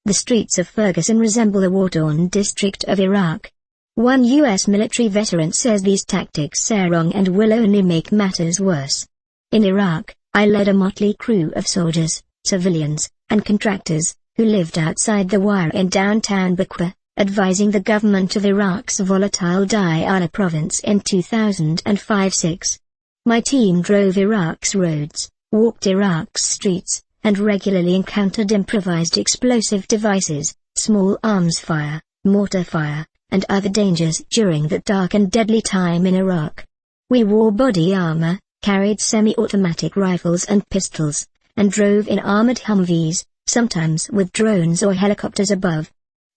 The streets of Ferguson resemble the war-torn district of Iraq. One U.S. military veteran says these tactics are wrong and will only make matters worse. In Iraq, I led a motley crew of soldiers, civilians, and contractors, who lived outside the wire in downtown Bakwa, advising the government of Iraq's volatile Diyala province in 2005-06. My team drove Iraq's roads, walked Iraq's streets, and regularly encountered improvised explosive devices, small arms fire, mortar fire, and other dangers during that dark and deadly time in Iraq. We wore body armor, carried semi-automatic rifles and pistols, and drove in armored Humvees, sometimes with drones or helicopters above.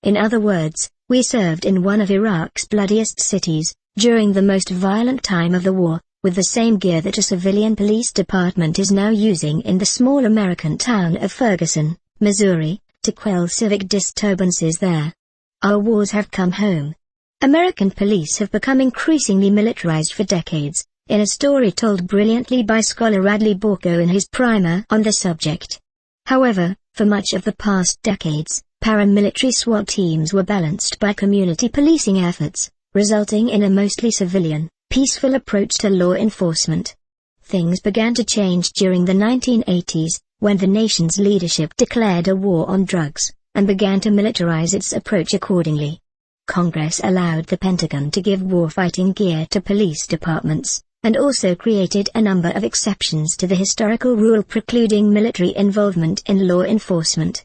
In other words, we served in one of Iraq's bloodiest cities, during the most violent time of the war, with the same gear that a civilian police department is now using in the small American town of Ferguson, Missouri, to quell civic disturbances there. Our wars have come home. American police have become increasingly militarized for decades, in a story told brilliantly by scholar Radley Borko in his primer on the subject. However, for much of the past decades, paramilitary SWAT teams were balanced by community policing efforts, resulting in a mostly civilian, peaceful approach to law enforcement. Things began to change during the 1980s, when the nation's leadership declared a war on drugs, and began to militarize its approach accordingly. Congress allowed the Pentagon to give warfighting gear to police departments, and also created a number of exceptions to the historical rule precluding military involvement in law enforcement.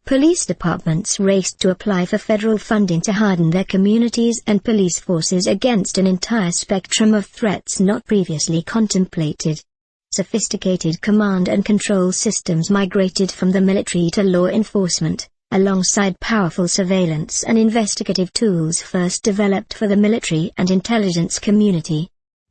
Police departments raced to apply for federal funding to harden their communities and police forces against an entire spectrum of threats not previously contemplated. Sophisticated command and control systems migrated from the military to law enforcement, alongside powerful surveillance and investigative tools first developed for the military and intelligence community.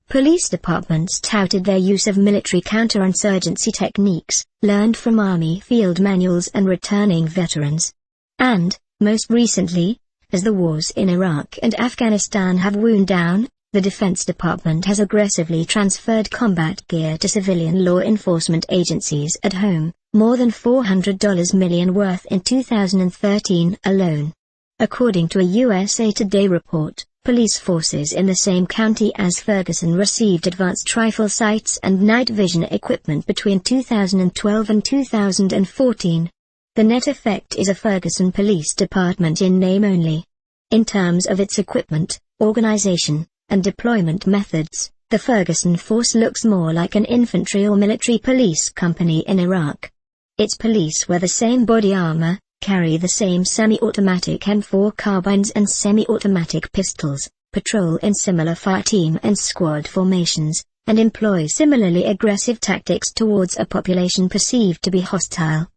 Police departments touted their use of military counterinsurgency techniques, learned from Army field manuals and returning veterans. And, most recently, as the wars in Iraq and Afghanistan have wound down, the Defense Department has aggressively transferred combat gear to civilian law enforcement agencies at home, more than $400 million worth in 2013 alone. According to a USA Today report, police forces in the same county as Ferguson received advanced rifle sights and night vision equipment between 2012 and 2014. The net effect is a Ferguson Police Department in name only. In terms of its equipment, organization, and deployment methods, the Ferguson force looks more like an infantry or military police company in Iraq. Its police wear the same body armor, carry the same semi-automatic M4 carbines and semi-automatic pistols, patrol in similar fireteam and squad formations, and employ similarly aggressive tactics towards a population perceived to be hostile.